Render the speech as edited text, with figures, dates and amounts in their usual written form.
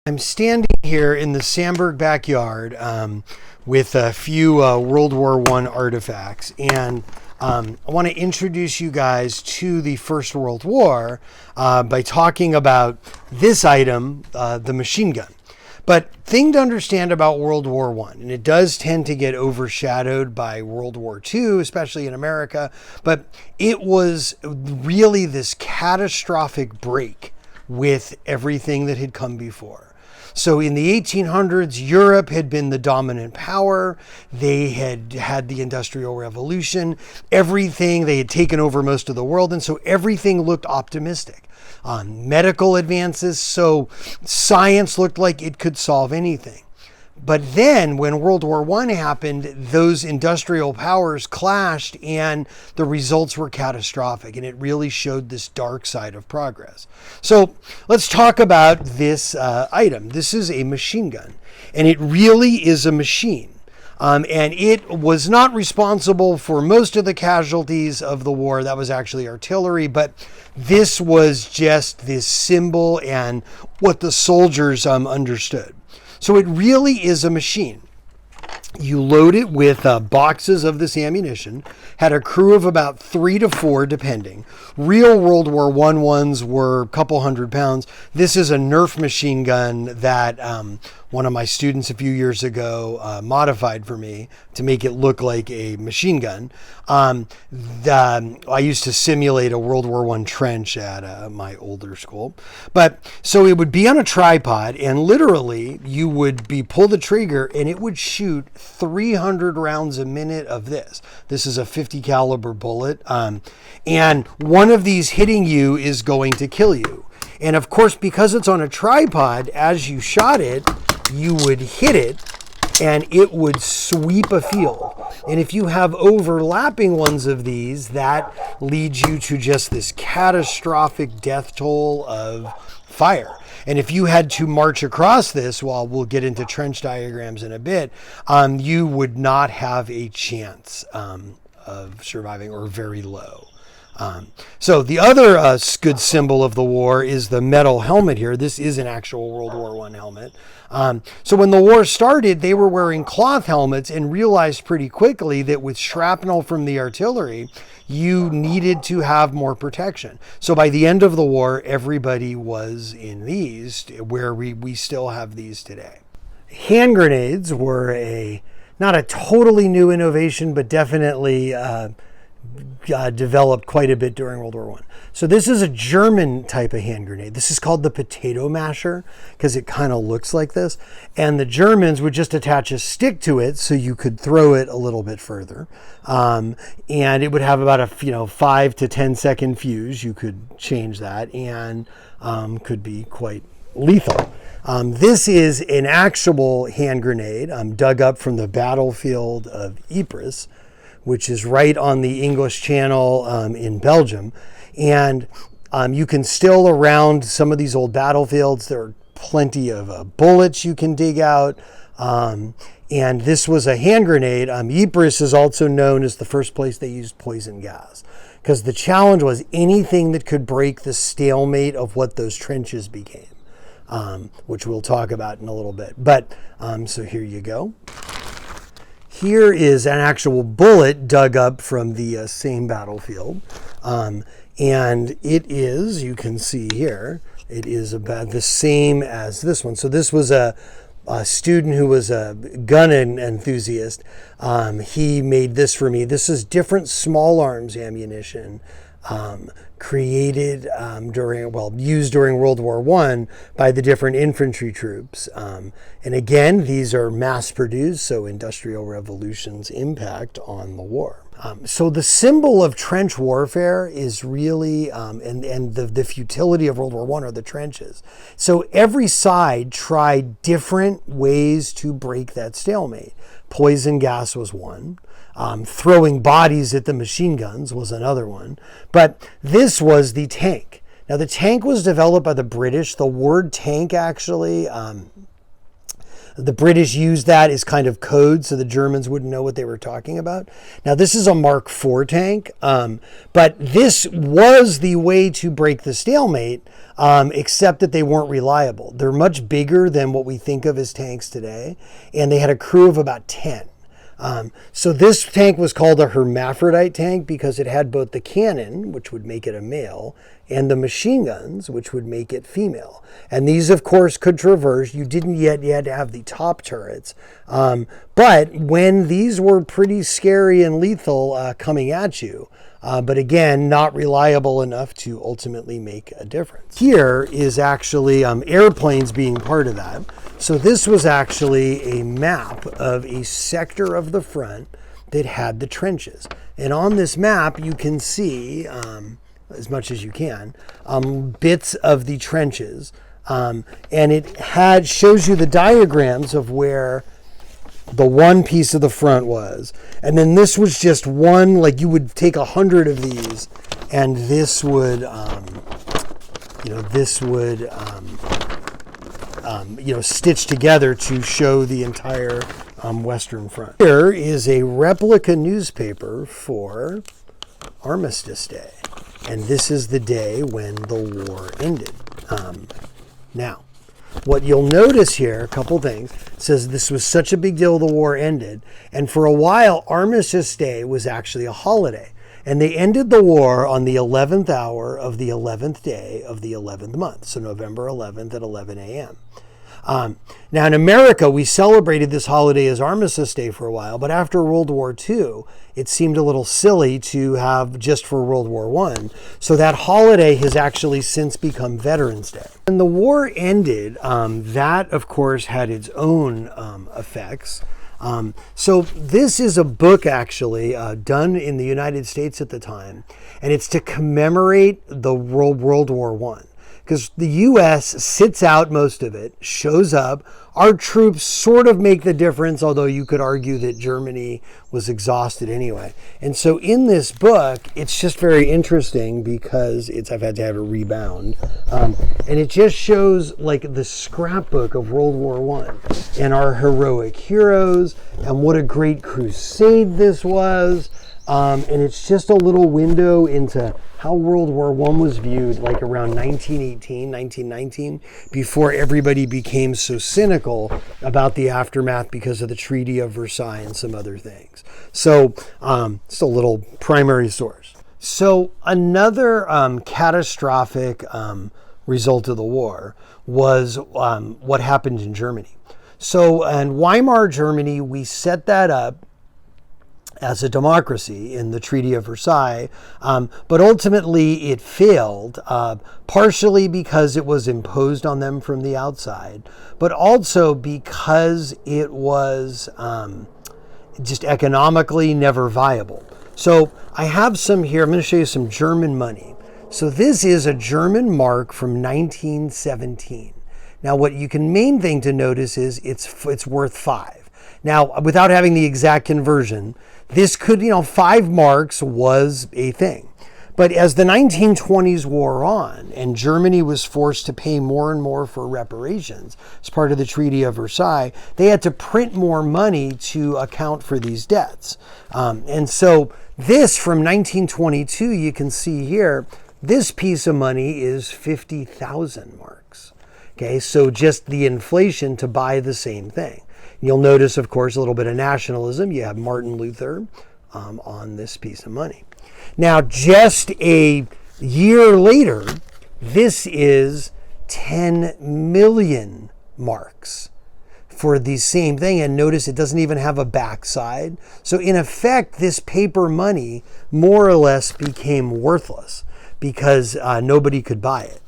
I'm standing here in the Sandberg backyard with a few World War I artifacts, and I want to introduce you guys to the First World War by talking about this item, the machine gun. But thing to understand about World War I, and it does tend to get overshadowed by World War II, especially in America, but it was really this catastrophic break with everything that had come before. So in the 1800s, Europe had been the dominant power. They had had the Industrial Revolution, everything, they had taken over most of the world. And so everything looked optimistic. Medical advances, so science looked like it could solve anything. But then when World War I happened, those industrial powers clashed and the results were catastrophic, and it really showed this dark side of progress. So let's talk about this item. This is a machine gun, and it really is a machine. And it was not responsible for most of the casualties of the war. That was actually artillery, but this was just this symbol and what the soldiers understood. So it really is a machine. You load it with boxes of this ammunition, had a crew of about 3 to 4 depending. Real World War I ones were a couple hundred pounds. This is a Nerf machine gun that one of my students a few years ago modified for me to make it look like a machine gun. I used to simulate a World War I trench at my older school. But so it would be on a tripod, and literally you would pull the trigger and it would shoot 300 rounds a minute of this. This is a 50 caliber bullet. And one of these hitting you is going to kill you. And of course, because it's on a tripod, as you shot it, you would hit it and it would sweep a field. And if you have overlapping ones of these, that leads you to just this catastrophic death toll of fire. And if you had to march across this, well, we'll get into trench diagrams in a bit, you would not have a chance of surviving, or very low. So the other good symbol of the war is the metal helmet here. This is an actual World War I helmet. So when the war started, they were wearing cloth helmets and realized pretty quickly that with shrapnel from the artillery, you needed to have more protection. So by the end of the war, everybody was in these, where we still have these today. Hand grenades were not a totally new innovation, but definitely developed quite a bit during World War I. So this is a German type of hand grenade. This is called the potato masher because it kind of looks like this. And the Germans would just attach a stick to it so you could throw it a little bit further. And it would have about a 5 to 10 second fuse. You could change that, and could be quite lethal. This is an actual hand grenade dug up from the battlefield of Ypres, which is right on the English Channel in Belgium. And you can still, around some of these old battlefields, there are plenty of bullets you can dig out. And this was a hand grenade. Ypres is also known as the first place they used poison gas, because the challenge was anything that could break the stalemate of what those trenches became, which we'll talk about in a little bit. But so here you go. Here is an actual bullet dug up from the same battlefield. And it is, you can see here, it is about the same as this one. So this was a student who was a gun enthusiast. He made this for me. This is different small arms ammunition created used during World War I by the different infantry troops. And again, these are mass produced, so Industrial Revolution's impact on the war. So the symbol of trench warfare is really, and the futility of World War I are the trenches. So every side tried different ways to break that stalemate. Poison gas was one. Throwing bodies at the machine guns was another one. But this was the tank. Now, the tank was developed by the British. The word tank actually The British used that as kind of code so the Germans wouldn't know what they were talking about. Now, this is a Mark IV tank, but this was the way to break the stalemate, except that they weren't reliable. They're much bigger than what we think of as tanks today, and they had a crew of about 10. So this tank was called a hermaphrodite tank because it had both the cannon, which would make it a male, and the machine guns, which would make it female. And these, of course, could traverse. You didn't yet have the top turrets. But when these were pretty scary and lethal coming at you, but again, not reliable enough to ultimately make a difference. Here is actually airplanes being part of that. So this was actually a map of a sector of the front that had the trenches. And on this map, you can see, as much as you can, bits of the trenches. And it shows you the diagrams of where the one piece of the front was. And then this was just one, like you would take 100 of these, and this would, stitch together to show the entire Western Front. Here is a replica newspaper for Armistice Day. And this is the day when the war ended. Now, what you'll notice here, a couple things, says this was such a big deal the war ended. And for a while, Armistice Day was actually a holiday. And they ended the war on the 11th hour of the 11th day of the 11th month. So November 11th at 11 a.m. Now in America, we celebrated this holiday as Armistice Day for a while, but after World War II, it seemed a little silly to have just for World War I. So that holiday has actually since become Veterans Day. When the war ended, that of course had its own effects. So this is a book actually done in the United States at the time, and it's to commemorate the World War I. Because the U.S. sits out most of it, shows up. Our troops sort of make the difference, although you could argue that Germany was exhausted anyway. And so in this book, it's just very interesting because I've had to have it rebound. And it just shows like the scrapbook of World War I and our heroic heroes and what a great crusade this was. And it's just a little window into how World War I was viewed like around 1918, 1919, before everybody became so cynical about the aftermath because of the Treaty of Versailles and some other things. So it's a little primary source. So another catastrophic result of the war was what happened in Germany. So in Weimar Germany, we set that up as a democracy in the Treaty of Versailles, but ultimately it failed, partially because it was imposed on them from the outside, but also because it was just economically never viable. So I have some here. I'm going to show you some German money. So this is a German mark from 1917. Now what main thing to notice is it's worth 5. Now, without having the exact conversion, this could, 5 marks was a thing. But as the 1920s wore on and Germany was forced to pay more and more for reparations as part of the Treaty of Versailles, they had to print more money to account for these debts. And so this from 1922, you can see here, this piece of money is 50,000 marks. Okay, so just the inflation to buy the same thing. You'll notice, of course, a little bit of nationalism. You have Martin Luther on this piece of money. Now, just a year later, this is 10 million marks for the same thing. And notice it doesn't even have a backside. So in effect, this paper money more or less became worthless because nobody could buy it.